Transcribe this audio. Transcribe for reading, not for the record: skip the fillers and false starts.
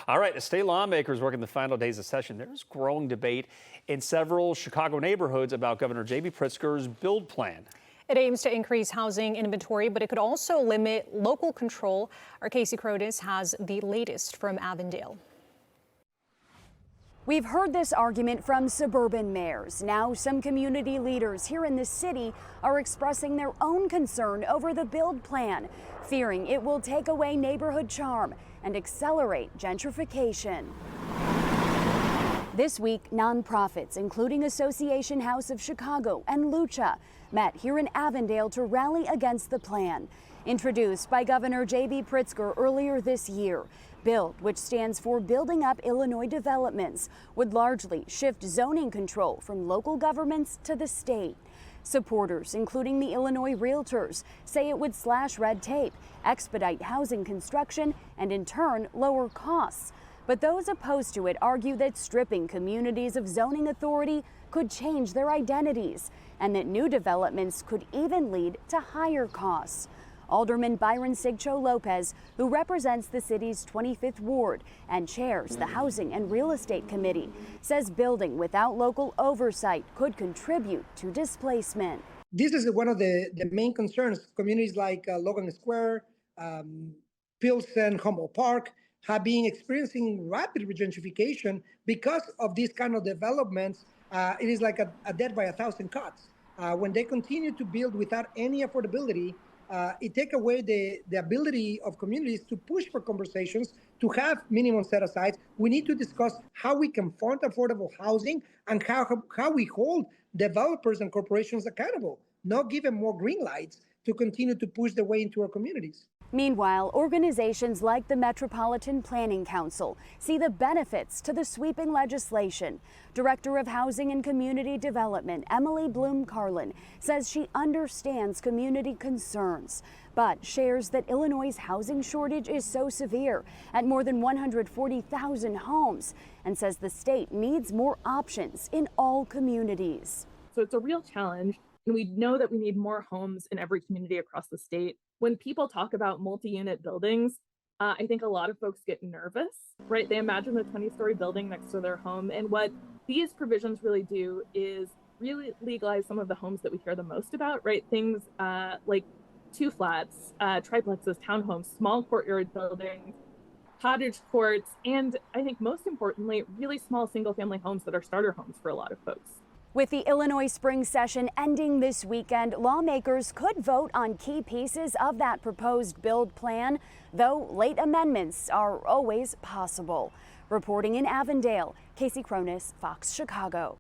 All right, as state lawmakers working the final days of session, there's growing debate in several Chicago neighborhoods about Governor J.B. Pritzker's build plan. It aims to increase housing inventory, but it could also limit local control. Our Kasey Chronis has the latest from Avondale. We've heard this argument from suburban mayors. Now some community leaders here in the city are expressing their own concern over the build plan, fearing it will take away neighborhood charm and accelerate gentrification. This week, nonprofits, including Association House of Chicago and Lucha, met here in Avondale to rally against the plan. Introduced by Governor J.B. Pritzker earlier this year, BUILD, which stands for Building Up Illinois Developments, would largely shift zoning control from local governments to the state. Supporters, including the Illinois Realtors, say it would slash red tape, expedite housing construction, and in turn lower costs. But those opposed to it argue that stripping communities of zoning authority could change their identities, and that new developments could even lead to higher costs. Alderman Byron Sigcho Lopez, who represents the city's 25th ward and chairs the Housing and Real Estate Committee, says building without local oversight could contribute to displacement. This is one of the main concerns. Communities like Logan Square, Pilsen, Humboldt Park have been experiencing rapid gentrification because of these kind of developments. It is like a death by a thousand cuts. When they continue to build without any affordability, it takes away the ability of communities to push for conversations, to have minimum set-asides. We need to discuss how we can fund affordable housing and how we hold developers and corporations accountable, not give them more green lights to continue to push their way into our communities. Meanwhile, organizations like the Metropolitan Planning Council see the benefits to the sweeping legislation. Director of Housing and Community Development, Emily Bloom Carlin, says she understands community concerns, but shares that Illinois' housing shortage is so severe at more than 140,000 homes, and says the state needs more options in all communities. So it's a real challenge. And we know that we need more homes in every community across the state. When people talk about multi-unit buildings, I think a lot of folks get nervous, right? They imagine the 20-story building next to their home. And what these provisions really do is really legalize some of the homes that we hear the most about, right? Things like two flats, triplexes, townhomes, small courtyard buildings, cottage courts, and I think most importantly, really small single-family homes that are starter homes for a lot of folks. With the Illinois spring session ending this weekend, lawmakers could vote on key pieces of that proposed build plan, though late amendments are always possible. Reporting in Avondale, Kasey Chronis, Fox Chicago.